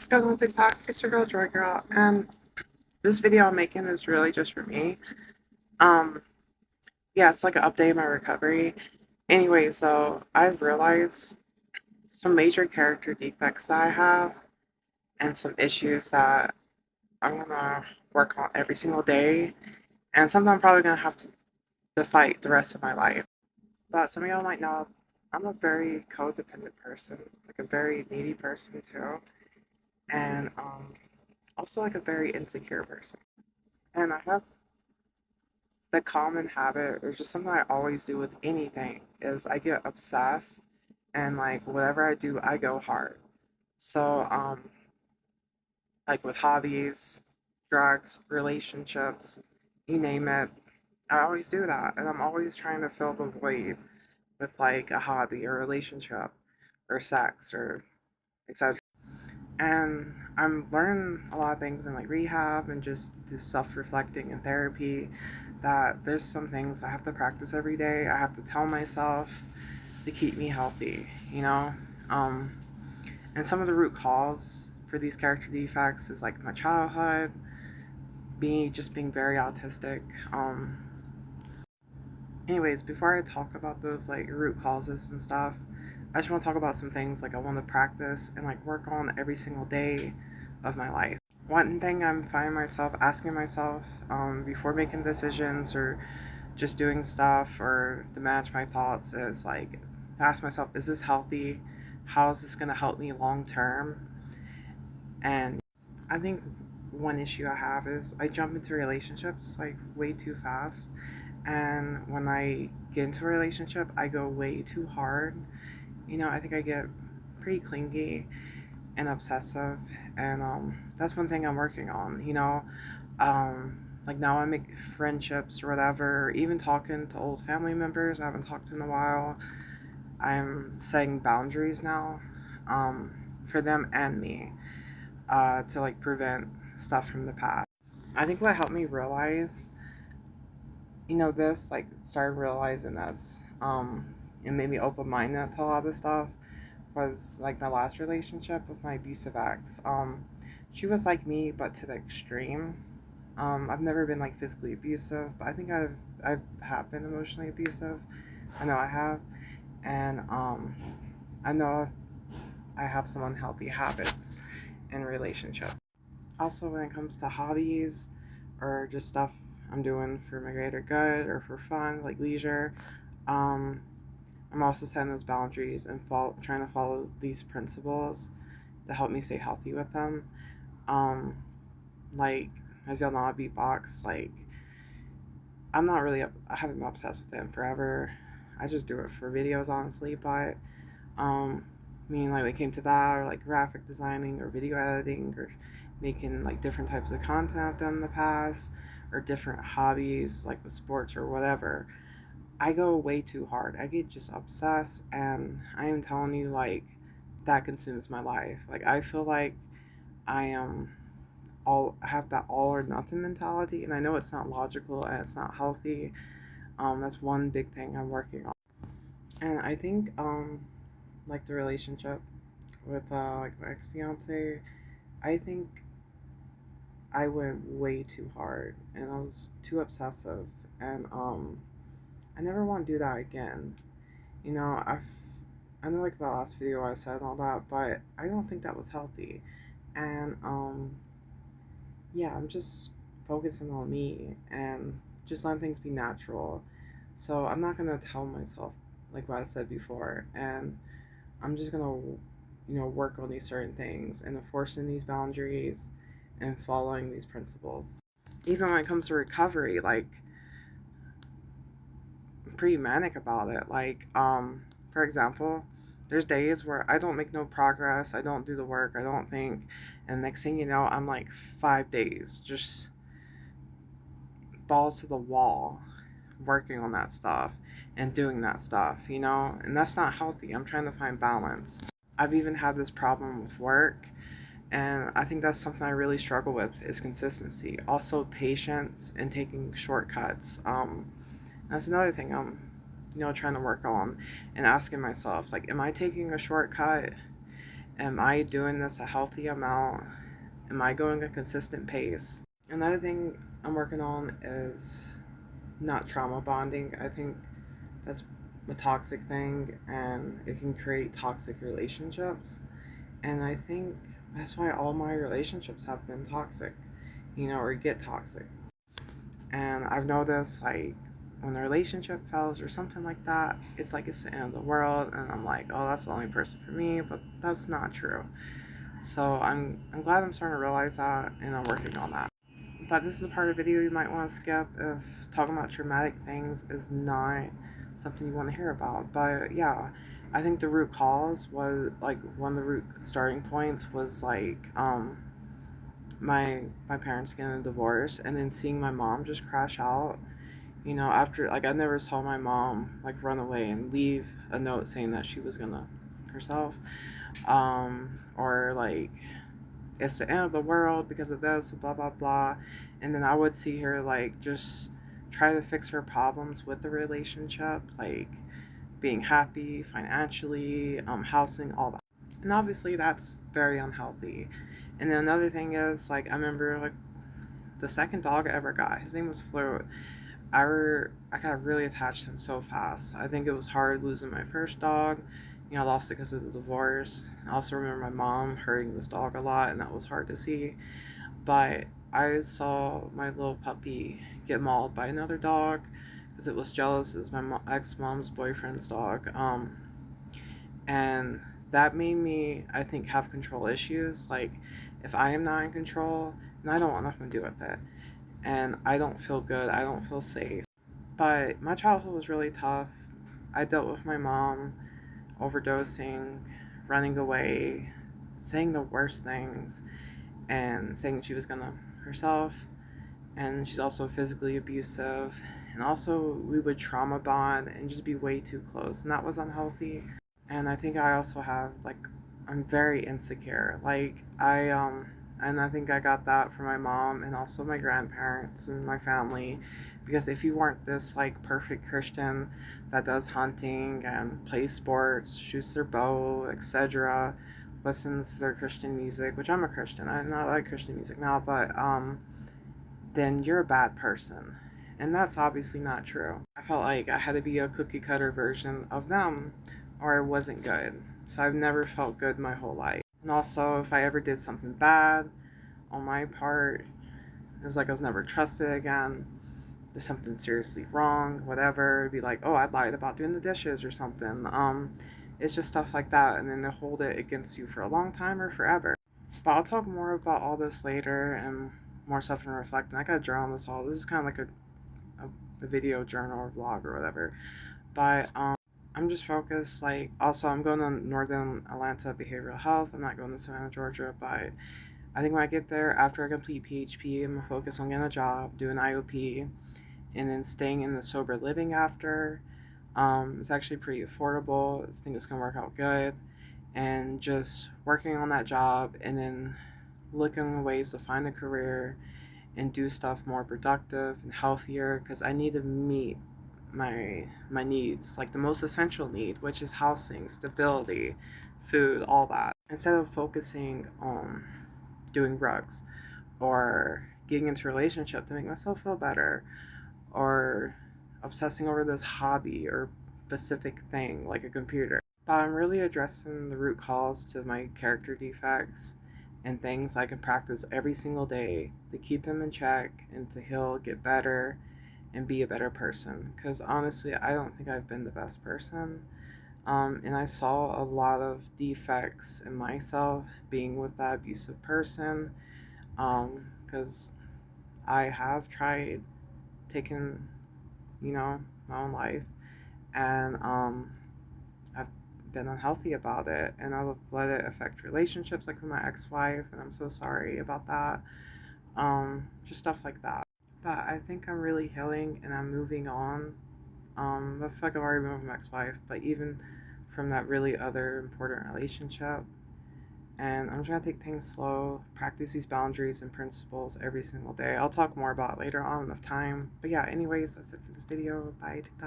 What's going on, Big Pack? It's your girl, Joy Girl, and this video I'm making is really just for me. Um, yeah, it's like an update of my recovery. Anyway, so I've realized some major character defects that I have and some issues that I'm gonna work on every single day, and something I'm probably gonna have to fight the rest of my life. But some of y'all might know I'm a very codependent person, like a very needy person too, and also like a very insecure person. And I have the common habit, or just something I always do with anything, is I get obsessed and like whatever I do, I go hard. So, like with hobbies, drugs, relationships, you name it, I always do that. And I'm always trying to fill the void with like a hobby or relationship or sex or etc. And I'm learning a lot of things in like rehab and just do self-reflecting and therapy, that there's some things I have to practice every day. I have to tell myself to keep me healthy, you know? Um, and some of the root cause for these character defects is like my childhood, being very autistic. Anyways, before I talk about those like root causes and stuff, I just want to talk about some things like I want to practice and like work on every single day of my life. One thing I'm finding myself asking myself before making decisions or just doing stuff or to manage my thoughts is like to ask myself, is this healthy? How is this going to help me long term? And I think one issue I have is I jump into relationships like way too fast. And when I get into a relationship, I go way too hard. I think I get pretty clingy and obsessive. And that's one thing I'm working on. Like now I make friendships or whatever, even talking to old family members I haven't talked to in a while. I'm setting boundaries now, um, for them and me, to like prevent stuff from the past. I think what helped me realize, this, like, started realizing this, and made me open minded to a lot of stuff was like my last relationship with my abusive ex. She was like me, but to the extreme. I've never been like physically abusive, but I think I've have been emotionally abusive. I know I have, and I know I have some unhealthy habits in a relationship. Also, when it comes to hobbies or just stuff I'm doing for my greater good or for fun, like leisure, um, I'm also setting those boundaries and trying to follow these principles to help me stay healthy with them. Um, like, as y'all know, I beatbox. Like, I haven't been obsessed with it in forever. I just do it for videos, honestly. But, um, like, when it came to that, or like graphic designing, or video editing, or making like different types of content I've done in the past, or different hobbies, like with sports or whatever, I go way too hard. I get just obsessed, and I am telling you, like, that consumes my life. Like, I feel like I am I have that all or nothing mentality, and I know it's not logical and it's not healthy. That's one big thing I'm working on. And I think, like the relationship with like my ex fiance, I think I went way too hard, and I was too obsessive, and I never want to do that again. I know like the last video I said all that, but I don't think that was healthy. And yeah, I'm just focusing on me and just letting things be natural. So I'm not gonna tell myself like what I said before, and I'm just gonna work on these certain things and enforcing these boundaries and following these principles. Even when it comes to recovery, like, pretty manic about it. Like, for example, there's days where I don't make no progress, I don't do the work, I don't think, and next thing you know, I'm like 5 days just balls to the wall working on that stuff and doing that stuff, and that's not healthy. I'm trying to find balance. I've even had this problem with work, and I think that's something I really struggle with is consistency. Also, patience and taking shortcuts. That's another thing I'm, trying to work on and asking myself, like, am I taking a shortcut Am I doing this a healthy amount? Am I going a consistent pace? Another thing I'm working on is not trauma bonding. I think that's a toxic thing and it can create toxic relationships. And I think that's why all my relationships have been toxic, or get toxic. And I've noticed, like, when the relationship fails or something like that, it's like it's the end of the world. And I'm like, oh, that's the only person for me. But that's not true. So I'm glad I'm starting to realize that and I'm working on that. But this is a part of the video you might want to skip if talking about traumatic things is not something you want to hear about. But yeah, I think the root cause was like one of the root starting points was like my parents getting a divorce and then seeing my mom just crash out. After like I never saw my mom like run away and leave a note saying that she was gonna herself, or like it's the end of the world because of this, blah blah blah. And then I would see her like just try to fix her problems with the relationship, like being happy financially, housing, all that. And obviously that's very unhealthy. And then another thing is like I remember like the second dog I ever got, his name was Float. I got really attached to him so fast. I think it was hard losing my first dog. I lost it because of the divorce. I also remember my mom hurting this dog a lot, and that was hard to see. But I saw my little puppy get mauled by another dog because it was jealous. It was my ex-mom's boyfriend's dog. And that made me, I think, have control issues. Like, if I am not in control, then I don't want nothing to do with it. And I don't feel good. I don't feel safe. But my childhood was really tough. I dealt with my mom overdosing, running away, saying the worst things, and saying she was gonna herself. And she's also physically abusive. And also, we would trauma bond and just be way too close. And that was unhealthy. And I think I also have, like, I'm very insecure. And I think I got that from my mom and also my grandparents and my family, because if you weren't this like perfect Christian that does hunting and plays sports, shoots their bow, etc., listens to their Christian music, which I'm a Christian, I not like Christian music now, but then you're a bad person. And that's obviously not true. I felt like I had to be a cookie cutter version of them or I wasn't good. So I've never felt good my whole life. And also, if I ever did something bad on my part, it was like I was never trusted again. There's something seriously wrong, whatever. It'd be like, oh, I lied about doing the dishes or something. It's just stuff like that. And then they hold it against you for a long time or forever. But I'll talk more about all this later and more stuff and reflect. And I gotta journal this all. This is kind of like a video journal or vlog or whatever. But I'm just focused. Like, also, I'm going to Northern Atlanta Behavioral Health. I'm not going to Savannah, Georgia. But I think when I get there, after I complete PHP, I'm gonna focus on getting a job, doing IOP, and then staying in the sober living after. It's actually pretty affordable. I think it's gonna work out good. And just working on that job and then looking ways to find a career and do stuff more productive and healthier because I need to meet my needs, like the most essential need, which is housing, stability, food, all that. Instead of focusing on doing drugs or getting into a relationship to make myself feel better or obsessing over this hobby or specific thing like a computer. But I'm really addressing the root cause to my character defects and things I can practice every single day to keep him in check and to he'll get better and be a better person. Because honestly, I don't think I've been the best person. And I saw a lot of defects in myself being with that abusive person. Because I have tried taking, my own life. And I've been unhealthy about it, and I've let it affect relationships, like with my ex-wife, and I'm so sorry about that. Just stuff like that. But I think I'm really healing, and I'm moving on. I feel like I've already moved from my ex-wife, but even from that really other important relationship. And I'm trying to take things slow, practice these boundaries and principles every single day. I'll talk more about it later on if time. But yeah, anyways, that's it for this video. Bye. Take that.